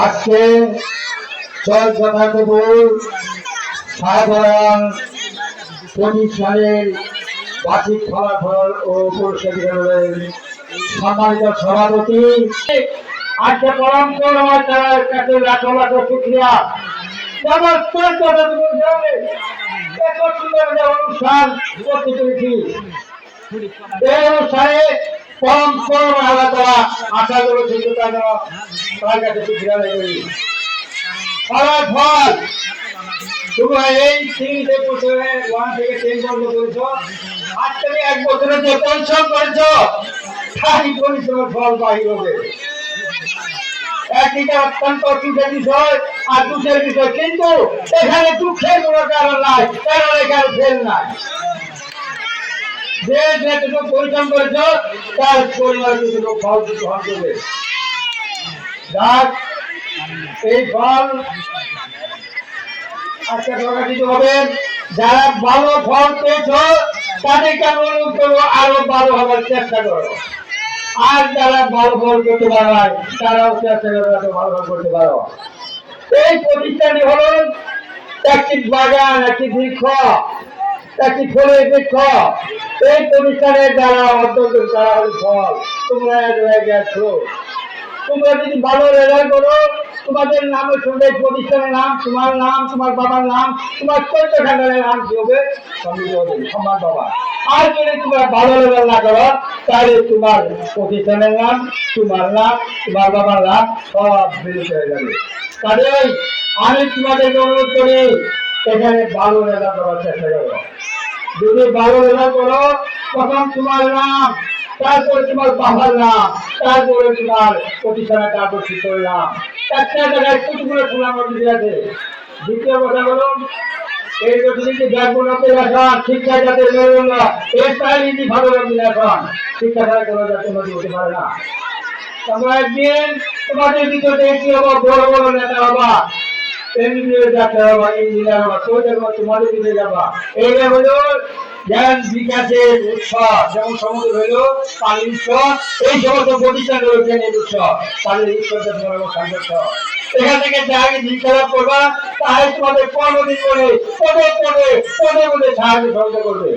আজকে যথাযথপুর সাধারণ প্রতিষ্ঠানের বার্ষিক ফলাফল ও পুরস্কার বিতরণের সম্মানিত সভাপতি আজকে পরম্পর আমার তার কাছে লাখো লাখো শুক্রিয়া। অনুষ্ঠান করতে পেরেছি। এই অনুষ্ঠানে পরম্পর তারা আশা করেছি তার কাছে শুক্রিয়া করি। ফলাফল তোমরা এই 3 বছরে 1 থেকে 10 পর্যন্ত করেছো। আজ থেকে 1 বছরে যে পরিশ্রম করেছো তাই পরিশ্রমের ফল বাহির হবে। একদিকে অত্যন্ত সুখের বিষয় আর দুঃখের বিষয়, কিন্তু এখানে দুঃখের কোনো কারণ নাই, কারণ এখানে ফেল নাই। যে যেটুকু পরিশ্রম করেছো তার পরিবার কিন্তু ফল গ্রহণ করবে। এই ফল আজকে প্রকাশিত হবে। যারা ভালো ফল পেয়েছ তাদেরকে অনুরোধ করবো আরো ভালো হবার চেষ্টা করো, আর যারা ভালো ফল করতে পারো তারাও চেষ্টা করো ভালো ফল করতে পারো। এই প্রতিষ্ঠানটি হল একটি বাগান, একটি বৃক্ষ, একটি ফলের বৃক্ষ। এই প্রতিষ্ঠানের দ্বারা অত্যন্ত তারা হল ফল। তোমরা গেছো, তোমরা যদি ভালো রেজাল্ট করো তোমাদের নামে শুনবে প্রতিষ্ঠানের নাম, তোমার নাম, তোমার বাবার নাম, তোমার চৈত্র খান্ডারের নাম কি হবে? সম্মান বাবা। আর যদি তোমরা ভালো রেজাল্ট না করো তাহলে তোমার প্রতিষ্ঠানের নাম, তোমার নাম, তোমার বাবার নাম সব বিলুপ্ত হয়ে যাবে। কাজেই আমি তোমাদেরকে অনুরোধ করি এখানে ভালো রেজাল্ট করার চেষ্টা করো। যদি ভালো রেজাল্ট করো তখন তোমার নাম, তারপরে তোমার বাবার নাম, তারপরে তোমার প্রতিষ্ঠানের কাগজ করলাম। একটা জায়গায় কতগুলো সুনাম আছে। দ্বিতীয় কথা বলো, এই যদি ব্যাকরণতে রাখান শিক্ষা যাদের মেরুদণ্ড এর তাই ভালো রাখান শিক্ষা ছাড়া কোনো জাতীয় নদী হতে পারে না। তোমরা একদিন তোমাদের ভিতরে কি হবো? বড় বড় নেতা হবা, এমবিবিএস ডাক্তার হবা, ইঞ্জিনিয়ার হবা, তোমাদের দিকে যাবা। এইটা হলো জ্ঞান বিকাশের উৎসব। যেমন সমুদ্র হইল পানির উৎসব, এই সমস্ত প্রতিষ্ঠান হল জ্ঞানের উৎসব, পানির উৎসবটা তোমার সাংঘর্ষ। এখান থেকে যা আগে শিক্ষা লাভ করবা তাহলে তোমাদের 15 দিন করে পদে পদে সাহায্য সহযোগিতা করবে।